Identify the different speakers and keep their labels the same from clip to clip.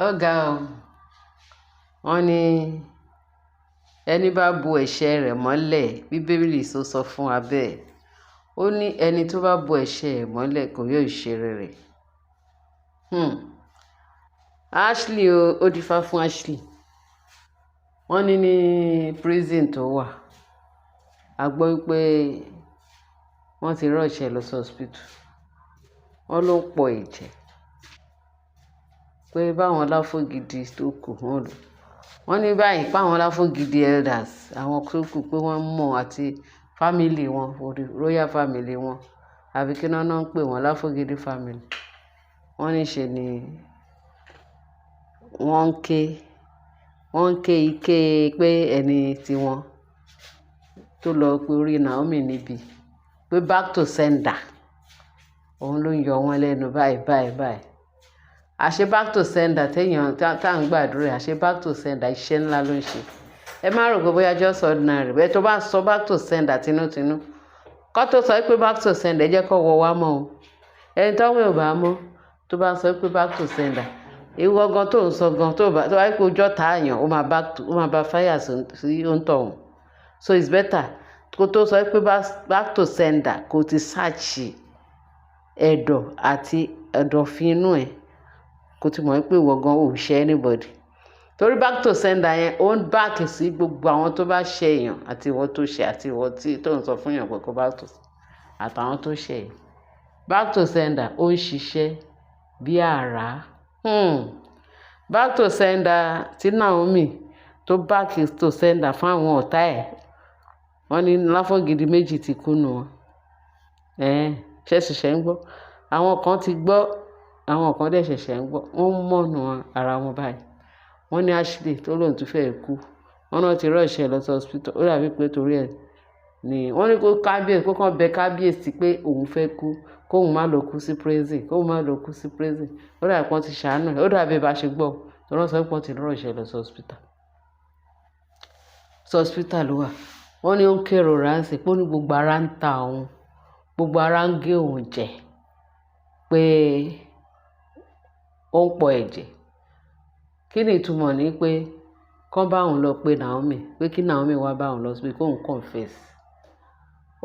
Speaker 1: Ó ga ọ́, wọ́n ní ẹni bá bo ẹ̀ṣẹ̀ rẹ̀ mọ́lẹ̀, Bíbélì sọ fún wa bẹ́ẹ̀. Ó ní ẹni tó bá bo ẹ̀ṣẹ̀ rẹ̀ mọ́lẹ̀ kò yóò ṣe rere. Ashley ó dífá fún Ashley. Wọ́n ní prison tó wà, a gbọ́ pé wọ́n ti rọ́ọ̀ṣẹ́ lọ sí hospital. Wọ́n ló ń pọ̀ ẹ̀jẹ̀ pé báwọn láfògidì tó kù wọ́n ní báyìí páwọn láfògidì elders àwọn tó kù pé wọ́n mọ̀ àti family wọn, royal family wọn, àbí kí náà ń pè wọ́n láfògidì family. Wọ́n ní ṣe ni wọ́n ń ké ike pé ẹni tiwọn tó lọ pé orí Naomi níbi pé back to sender òun ló ń yọ wọ́n lẹ́nu báyìí. Àṣé back to sender téèyàn tá à ń gbàdúrà, àṣé back to sender iṣẹ́ ńlá ló ń ṣe. Ẹ má rò pé bóyá just ordinary bẹ́ẹ̀ tó bá sọ back to sender tinútinú kó tó sọ pé back to sender jẹ́ kó wọ wá mọ́ o. Ẹni tọ́wọ́ ò bá mọ́ tó bá sọ pé back to sender ewu ọgán tó ń sọ gan tó wáyé pé ọjọ́ tààyàn ó máa bá fáyà sí òǹtọ̀hún. So it's better kó tó sọ pé back to sender kó ti search ẹ̀dọ̀ àti ẹ̀dọ̀fín inú ẹ̀ kó ti mọ̀ pé ìwọ gan ò ṣe anybody. Torí back to sender yẹn ó ń back sí gbogbo àwọn tó bá ṣe èèyàn àti ìwọ tó ṣe àti ìwọ tó ń sọ fún èèyàn pé kó back to àtàwọn tó ṣe ẹ̀. Back to sender ó ń ṣiṣẹ́ bí àrá. Back to sender tí Naomi tó back to sender fún àwọn ọ̀tá ẹ̀. Wọ́n ní láfògidì méjì ti kú nù wọn. Ṣẹ̀ṣẹ̀ ń gbọ́. Àwọn kan ti gbọ́, àwọn kan dẹ̀ ṣẹ̀ṣẹ̀ ń gbọ́. Wọ́n ń mọ̀nà ara wọn báyìí. Wọ́n ní Ashley tó lóun tún fẹ́ kú. Wọ́n náà ti rọ́ọ̀ṣẹ́ lọ sí hospital. Ó dàbí pé torí ẹ̀ ni wọ́n ní kó kàn bẹ kábíyèsí pé òun fẹ́ kú, kóun má lọ kú sí prison. Ó dàbí pé wọ́n ti ṣàánú ẹ̀. Ó dàbí bá ṣe gbọ́. Torí wọ́n sọ pé wọ́n ti rọ́ọ̀ṣẹ́ lọ sí hospital. Sí hospital ló wà. Wọ́n ní ó ń kérora ń sè pé ó ní gbogbo ara ń ta òun, gbogbo ara ń gé òun jẹ pé ó ń pọ̀ ẹ̀jẹ̀. Kí ni ìtumọ̀ ní pé kán bá òun lọ pé Naomi pé kí Naomi wá bá òun lọ sí pé kóun confess.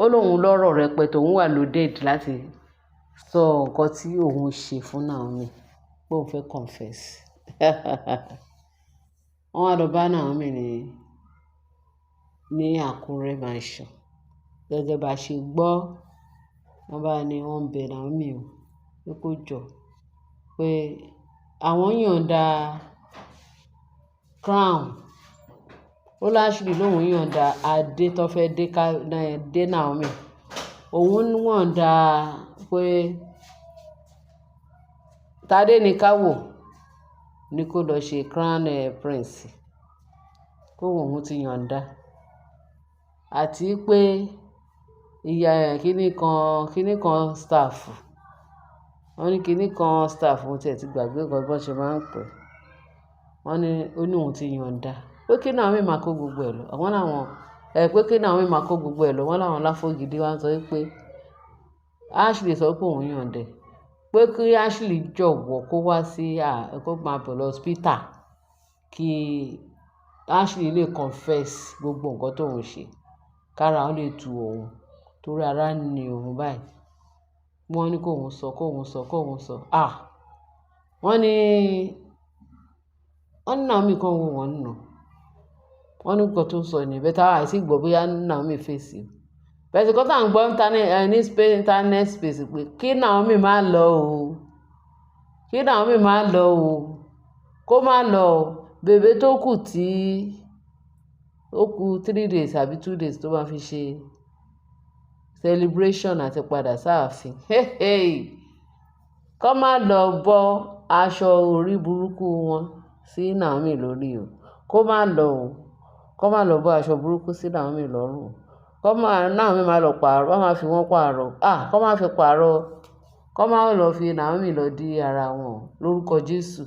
Speaker 1: Ó lóun lọ́rọ̀ rẹpẹtẹ òun wà loaded láti sọ nǹkan tí òun ṣe fún Naomi pé òun fẹ́ confess. Wọ́n wá lọ bá Naomi ní Àkúrẹ́ mansion. Gẹ́gẹ́ bá ṣe gbọ́, wọ́n bá ní wọ́n ń bẹ Naomi o pé kó jọ pé àwọn yọ̀ǹda crown. Ó láṣìírí lóun yọ̀ǹda adé tó fẹ́ dé Naomi. Òun yọ̀ǹda pé Tádé ní ká wò ní kó lọ ṣe crown prince kó òun ti yọ̀ǹda. Àti pé ìyá kíní kan staff. Wọ́n ní kíní kan staff mo tiẹ̀ ti gbàgbé nǹkan bó ṣe máa ń pè. Wọ́n ní ó ní òun ti yọ̀ǹda pé kí Naomi máa kó gbogbo ẹ̀ lọ. Àwọn làwọn pé kí Naomi máa kó gbogbo ẹ̀ lọ. Wọ́n làwọn láfògidì wá sọ pé Ashley sọ pé òun yọ̀ǹda pé kí Ashley jọ̀wọ́ kó wá sí kó máa bọ̀ lọ hospital kí Ashley lè confess gbogbo nǹkan tóun ṣe kára ó lè tu òun torí ara ni òun báyìí. Wọ́n ní kóun sọ. Wọ́n ní Naomi kan wò wọ́n nù. Wọ́n ní nǹkan tó sọ ní bẹ́tà àìsí gbọ́ bóyá Naomi fèsì. Bẹ́ẹ̀ kọ́ tá à ń gbọ́ internet space pé kí Naomi má lọ o. Kó má lọ o. Bèbè tó kù tí ó kù 3 days àbí 2 days tó bá fi ṣe celebration àti padà sáàfin. Kó má lọ bọ́ aṣọ orí burúkú wọn sí Naomi lórí o. Kó má lọ bọ́ aṣọ burúkú sí Naomi lọ́rùn o. Naomi má lọ pààrọ̀, wọ́n máa fi wọ́n pààrọ̀. Kó má fi pààrọ̀, kó má lọ fi Naomi lọ dí ara wọn lórúkọ Jésù.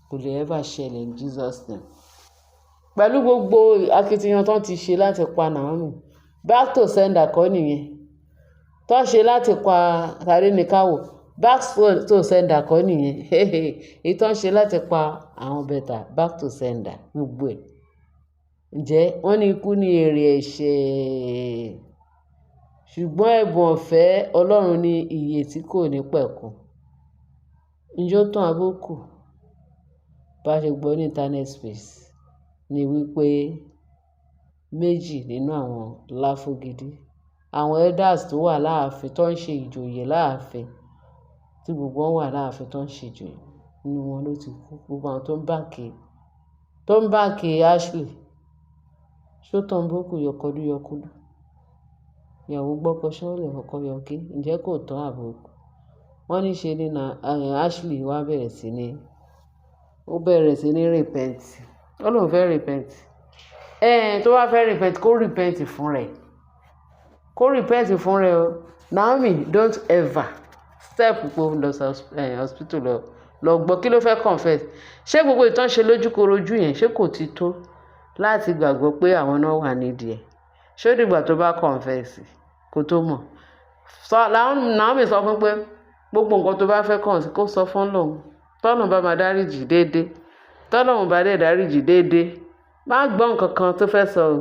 Speaker 1: Kò lè ever ṣẹlẹ̀ in Jesus name. Pẹ̀lú gbogbo akitiyan tó ti ṣe láti pa Naomi, back to sender kọ́ nìyẹn. tó ṣe láti pa Tadenikawo back to sender kọ́ nìyẹn èyí tó ń ṣe láti pa àwọn bẹ́tà back to sender gbogbo ẹ̀. Ǹjẹ́ wọ́n ní ikú ní èrè ẹ̀ṣẹ̀, ṣùgbọ́n ẹ̀bùn ọ̀fẹ́ Ọlọ́run ní ìyè tí kò ní pẹ̀kun. Ǹjẹ́ ó tán àbókù? Bá ṣe gbọ́ ní internet space ni wípé méjì nínú àwọn Láfógìdí, àwọn elders tó wà láàfin tó ń ṣe ìjòyè láàfin, tí gbogbo wọn wà láàfin tó ń ṣe ìjòyè, inú wọn ló ti kú. Gbogbo àwọn tó ń báàkì Ashley, ṣó tán àbókù yọkọlú yọkúlú. Ìyàwó gbọ́kọ ṣọ́ọ̀lẹ̀ ọkọ yọké. Ǹjẹ́ kò tán àbókù? Wọ́n ní ṣe ní Ashley wá bẹ̀rẹ̀ sí ní repent. Ó lóun fẹ́ repent. Tó bá fẹ́ repent kó repent fún rẹ̀. O. Naomi, don't ever step pé ó lọ hospital lọ gbọ́ kí ló fẹ́ confess. Ṣé gbogbo ìtàn ṣe lójúkorojú yẹn ṣé kò ti tó láti gbàgbọ́ pé àwọn náà wà nídìí ẹ̀? Ṣé ó dìgbà tó bá confess kó tó mọ̀? Naomi sọ fún pé gbogbo nǹkan tó bá fẹ́ kàn sí kó sọ fún Ọlọ́run. Tọ́lọ́run bá máa dáríjì déédéé. Tọ́lọ́run bá dé dáríjì déédéé. Má gbọ́ nǹkan kan tó fẹ́ sọ o.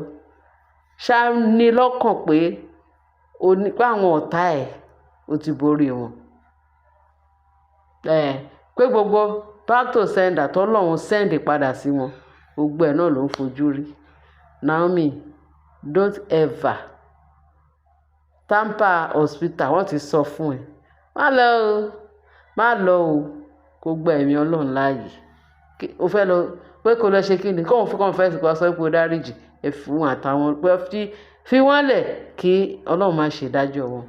Speaker 1: Ṣá ní lọ́kàn pé àwọn ọ̀tá ẹ̀ ó ti borí wọn. Pé gbogbo back to sender tọ́lọ́run send padà sí wọn, gbogbo ẹ̀ náà ló ń fojú rí. Naomi, don't ever tamper hospital. Wọ́n ti sọ fún ẹ. Má lọ o. Kó gba ẹ̀mí Ọlọ́run láàyè. Ó fẹ́ lọ pé kó lọ ṣe kí ni? Kóun fún confess kó sọ pé ó dáríjì. Ẹ fún àtàwọn pé fi wọ́n lẹ̀ kí Ọlọ́run má ṣe ìdájọ́ wọn.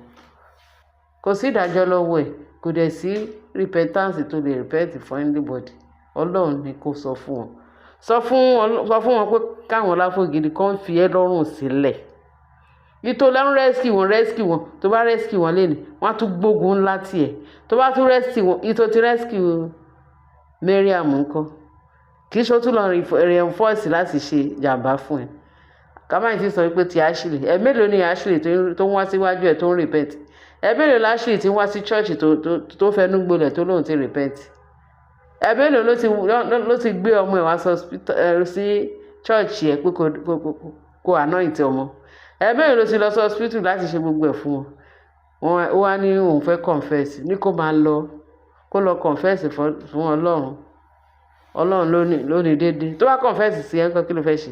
Speaker 1: Kò sí ìdájọ́ lọ́wọ́ ẹ̀. Kò dẹ̀ sí repentance tó lè repent for anybody. Ọlọ́run ni kó sọ fún wọn. Sọ fún wọn pé káwọn Láfógìdí kan fi ẹ́ lọ́rùn sílẹ̀. Ìtò lẹ́rún rescue wọn. Tó bá rescue wọn lénìí, wọ́n á tún gbógun ńlá tiẹ̀. Tó bá tún rescue wọn, ìtò ti rescue Mariam ńkọ́. Kì í ṣe ó tún lọ reinforce láti ṣe jàǹbá fún ẹ. Kámáyì ti sọ pé ti Ashley. Mélòó ni Ashley tó ń wá síwájú ẹ̀ tó ń repent? Mélòó Ashley tí ń wá sí church tó fẹnu gbolẹ̀ tó lóun ti repent? Mélòó ló ti gbé ọmọ ẹ̀ wá sí church ẹ̀ pé kò anoint ọmọ? Mélòó ló ti lọ sí hospital láti ṣe gbogbo ẹ̀ fún wọn? Ó wá ní òun fẹ́ confess. Ní kó máa lọ confess fún Ọlọ́run. Ọlọ́run ló ní déédéé. Tó bá confess sí ẹ̀ ńkọ́ kí ló fẹ́ ṣe?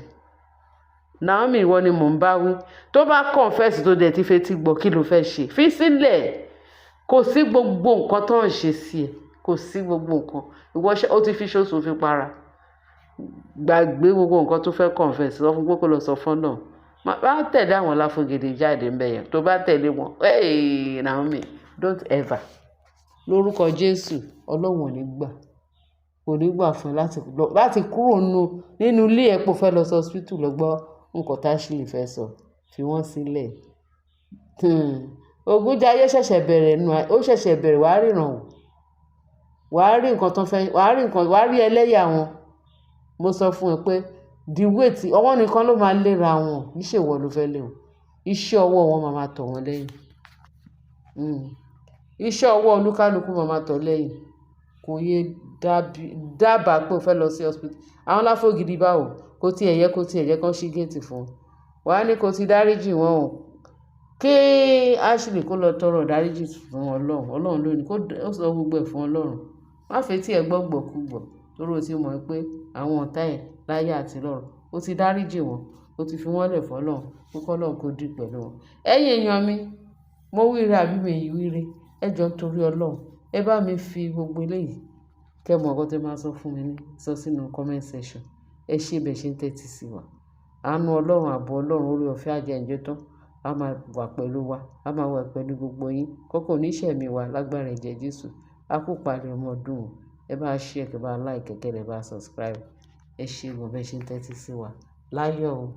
Speaker 1: Naomi, ìwọ ni mò ń bá wí. Tó bá confess tó dẹ̀ ti fetí gbọ́ kí ló fẹ́ ṣe? Fi sílẹ̀. Kò sí gbogbo nǹkan tó ń ṣe sí ẹ. Kò sí gbogbo nǹkan. Ìwọ ó ti fi ṣoṣo fi para. Gbàgbé gbogbo nǹkan tó fẹ́ confess. Sọ fún pé kó lọ sọ fún Ọlọ́run. Má tẹ̀lé àwọn Láfógìdí jáde ńbẹ̀ yẹn. Tó bá tẹ̀lé wọn, Naomi, don't ever. Lórúkọ Jésù, Ọlọ́run ò ní gbà. Kò ní gbà fún ẹ láti kúrò nínú ilé ẹ̀ pé ó fẹ́ lọ sí hospital lọ gbọ́ nǹkan tá Ashley fẹ́ sọ. Fi wọ́n sílẹ̀. Ògúnjayé ṣẹ̀ṣẹ̀ bẹ̀rẹ̀ wàá ríran wò. Wàá rí nǹkan tó fẹ́, wàá rí ẹlẹ́yà wọn. Mo sọ fún ẹ pé the way tí ọwọ́ nìkan ló máa léra wọn. Níṣẹ́ ìwọ ló fẹ́ lé wọn. Iṣẹ́ ọwọ́ wọn máa tọ̀ wọ́n lẹ́yìn. Iṣẹ́ ọwọ́ olúkálùkù máa tọ̀ lẹ́yìn. Kò yé dábàá pé ó fẹ́ lọ sí hospital. Àwọn Láfógìdí báwo? Kò tiẹ̀ yẹ kán ṣí gate fún wọn. Wàá ní kó ti dáríjì wọn o. Kí Ashley kó lọ tọrọ dáríjì fún Ọlọ́run. Ọlọ́run ló ní kó sọ gbogbo ẹ̀ fún Ọlọ́run. Má fẹ́ tí ẹ gbọ́gbọ̀kúgbọ̀ torí o ti mọ̀ pé àwọn ọ̀tá ẹ̀ láyé àti lọ́run. O ti dáríjì wọn. O ti fi wọ́n lẹ̀ fún Ọlọ́run. Kó Ọlọ́run kó dì pẹ̀lú wọn. Ẹ̀yin èèyàn mi, mo wíire àbí mi yìí wíire. Ẹ jọ̀ọ́ nítorí Ọlọ́run. Ẹ bá mi fi gbogbo eléyìí kẹ́ mọ̀ nǹkan tí máa sọ fún mi sọ sínú comment section. Ẹ ṣé bẹ́ẹ̀ ṣe ń tẹ́tí sí wa. Àánú Ọlọ́run, ààbò Ọlọ́run, oore ọ̀fẹ́ àjẹǹjẹ tán. A máa wà pẹ̀lú wa. A máa wà pẹ̀lú gbogbo yín. Kọ́kọ́ oníṣẹ̀mí wa lágbára ẹ̀jẹ̀ Jésù. A kú palẹ̀ ọmọ ọdún. Ẹ bá share, kẹ́ bá like, kẹ́ bá subscribe. Ẹ ṣé gan bẹ́ẹ̀ ṣe ń tẹ́tí sí wa. Láyọ̀ o.